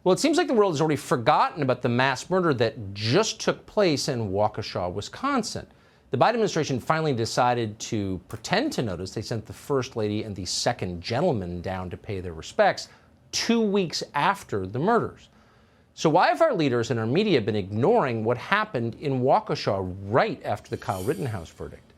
Well, it seems like the world has already forgotten about the mass murder that just took place in Waukesha, Wisconsin. The Biden administration finally decided to pretend to notice. They sent the First Lady and the Second Gentleman down to pay their respects 2 weeks after the murders. So why have our leaders and our media been ignoring what happened in Waukesha right after the Kyle Rittenhouse verdict?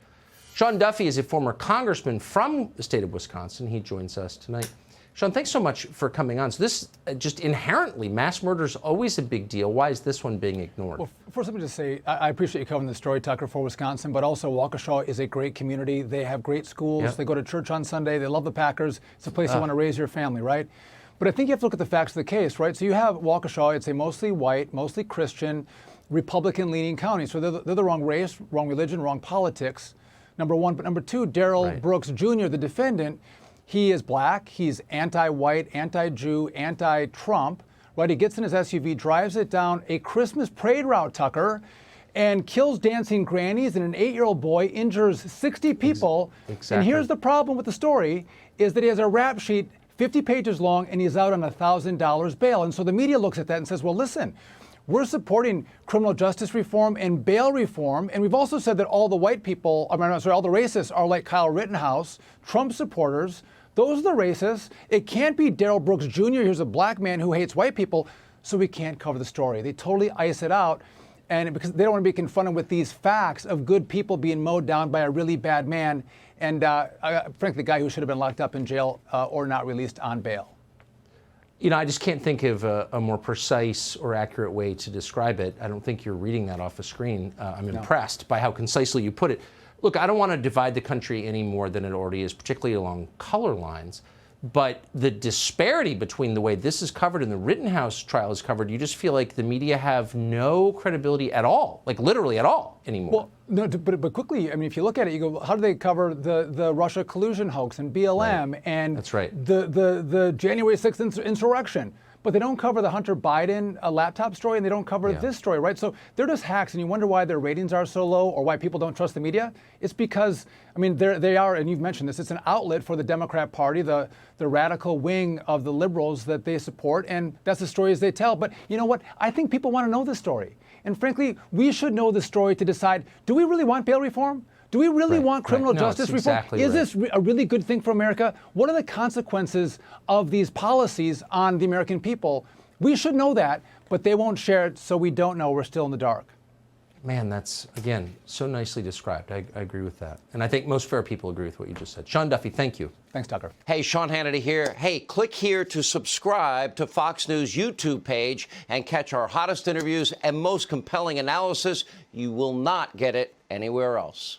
Sean Duffy is a former congressman from the state of Wisconsin. He joins us tonight. Sean, thanks so much for coming on. So this, just inherently, mass murder is always a big deal. Why is this one being ignored? Well, first let me just say, I appreciate you covering the story, Tucker, for Wisconsin, but also Waukesha is a great community. They have great schools. Yep. They go to church on Sunday. They love the Packers. It's a place you want to raise your family, right? But I think you have to look at the facts of the case, right? So you have Waukesha. It's a mostly white, mostly Christian, Republican-leaning county. So they're the wrong race, wrong religion, wrong politics, number one. But number two, Darrell Brooks Jr., the defendant, he is black, he's anti-white, anti-Jew, anti-Trump, right? He gets in his SUV, drives it down a Christmas parade route, Tucker, and kills dancing grannies, and an 8-year-old boy injures 60 people. Exactly. And here's the problem with the story, is that he has a rap sheet 50 pages long, and he's out on $1,000 bail. And so the media looks at that and says, well, listen, we're supporting criminal justice reform and bail reform, and we've also said that all the white people, all the racists are like Kyle Rittenhouse, Trump supporters. Those are the racists. It can't be Darrell Brooks Jr. Here's a black man who hates white people, so we can't cover the story. They totally ice it out, and because they don't want to be confronted with these facts of good people being mowed down by a really bad man, and frankly, the guy who should have been locked up in jail or not released on bail. You know, I just can't think of a more precise or accurate way to describe it. I don't think you're reading that off a screen. I'm impressed by how concisely you put it. Look, I don't want to divide the country any more than it already is, particularly along color lines. But the disparity between the way this is covered and the Rittenhouse trial is covered, you just feel like the media have no credibility at all, like literally at all anymore. Well, no, but quickly, I mean, if you look at it, you go, how do they cover the Russia collusion hoax and BLM and That's right. the January 6th insurrection? But they don't cover the Hunter Biden laptop story, and they don't cover this story, right? So they're just hacks, and you wonder why their ratings are so low or why people don't trust the media. It's because, I mean, they are, and you've mentioned this, it's an outlet for the Democrat Party, the radical wing of the liberals that they support, and that's the stories they tell. But you know what? I think people want to know this story. And frankly, we should know the story to decide, do we really want bail reform? Do we really want criminal justice reform? Exactly Is this a really good thing for America? What are the consequences of these policies on the American people? We should know that, but they won't share it, so we don't know. We're still in the dark. Man, that's, again, so nicely described. I agree with that. And I think most fair people agree with what you just said. Sean Duffy, thank you. Thanks, Tucker. Hey, Sean Hannity here. Hey, click here to subscribe to Fox News YouTube page and catch our hottest interviews and most compelling analysis. You will not get it anywhere else.